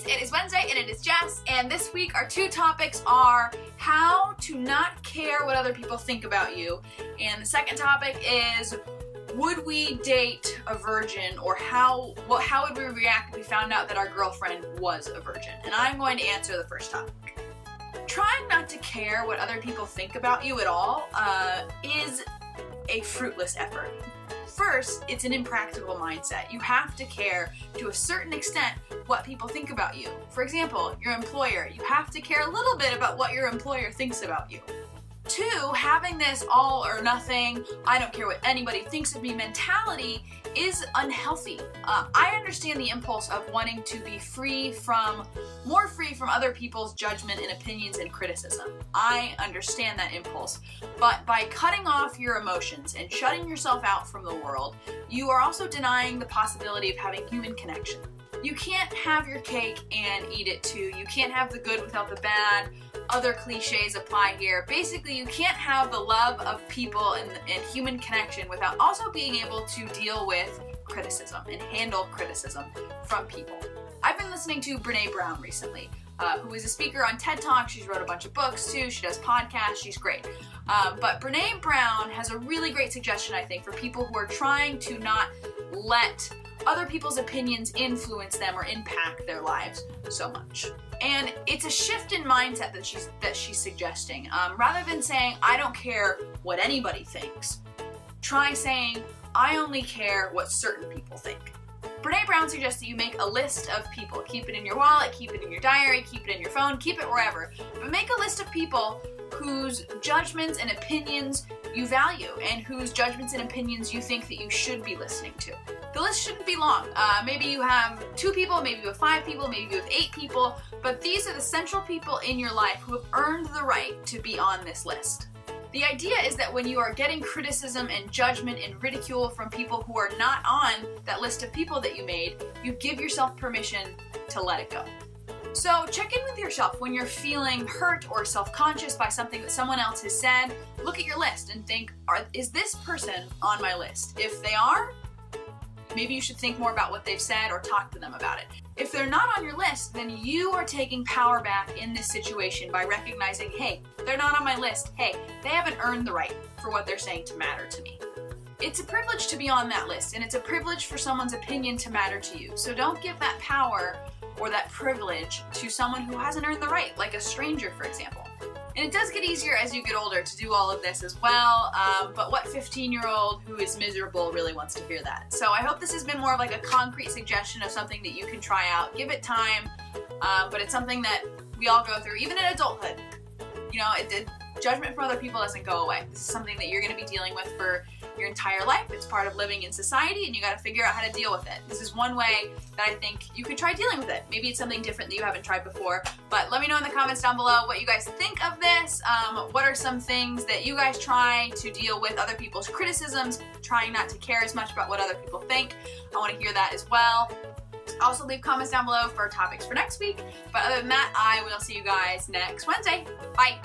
it is Wednesday and it is Jess, and this week our two topics are how to not care what other people think about you, and the second topic is would we date a virgin, or how would we react if we found out that our girlfriend was a virgin? And I'm going to answer the first topic. Trying not to care what other people think about you at all is a fruitless effort. First, it's an impractical mindset. You have to care to a certain extent what people think about you. For example, your employer. You have to care a little bit about what your employer thinks about you. Two, having this all or nothing, I don't care what anybody thinks of me mentality is unhealthy. I understand the impulse of wanting to be more free from other people's judgment and opinions and criticism. I understand that impulse. But by cutting off your emotions and shutting yourself out from the world, you are also denying the possibility of having human connection. You can't have your cake and eat it too. You can't have the good without the bad. Other cliches apply here. Basically, you can't have the love of people and human connection without also being able to deal with criticism and handle criticism from people. I've been listening to Brene Brown recently, who is a speaker on TED Talk. She's wrote a bunch of books too. She does podcasts. She's great. But Brene Brown has a really great suggestion, I think, for people who are trying to not let other people's opinions influence them or impact their lives so much. And it's a shift in mindset that she's suggesting. Rather than saying, I don't care what anybody thinks, try saying, I only care what certain people think. Brene Brown suggests that you make a list of people. Keep it in your wallet, keep it in your diary, keep it in your phone, keep it wherever. But make a list of people whose judgments and opinions you value and whose judgments and opinions you think that you should be listening to. The list shouldn't be long. Maybe you have 2 people, maybe you have 5 people, maybe you have 8 people, but these are the central people in your life who have earned the right to be on this list. The idea is that when you are getting criticism and judgment and ridicule from people who are not on that list of people that you made, you give yourself permission to let it go. So check in with yourself when you're feeling hurt or self-conscious by something that someone else has said. Look at your list and think, is this person on my list? If they are, maybe you should think more about what they've said or talk to them about it. If they're not on your list, then you are taking power back in this situation by recognizing, hey, they're not on my list. Hey, they haven't earned the right for what they're saying to matter to me. It's a privilege to be on that list, and it's a privilege for someone's opinion to matter to you. So don't give that power or that privilege to someone who hasn't earned the right, like a stranger, for example. And it does get easier as you get older to do all of this as well, but what 15-year-old who is miserable really wants to hear that? So I hope this has been more of like a concrete suggestion of something that you can try out. Give it time, but it's something that we all go through, even in adulthood. You know, judgment from other people doesn't go away. This is something that you're going to be dealing with for your entire life. It's part of living in society, and you got to figure out how to deal with it. This is one way that I think you could try dealing with it. Maybe it's something different that you haven't tried before, but let me know in the comments down below what you guys think of this. What are some things that you guys try to deal with other people's criticisms, trying not to care as much about what other people think? I want to hear that as well. Also leave comments down below for topics for next week, but other than that, I will see you guys next Wednesday. Bye!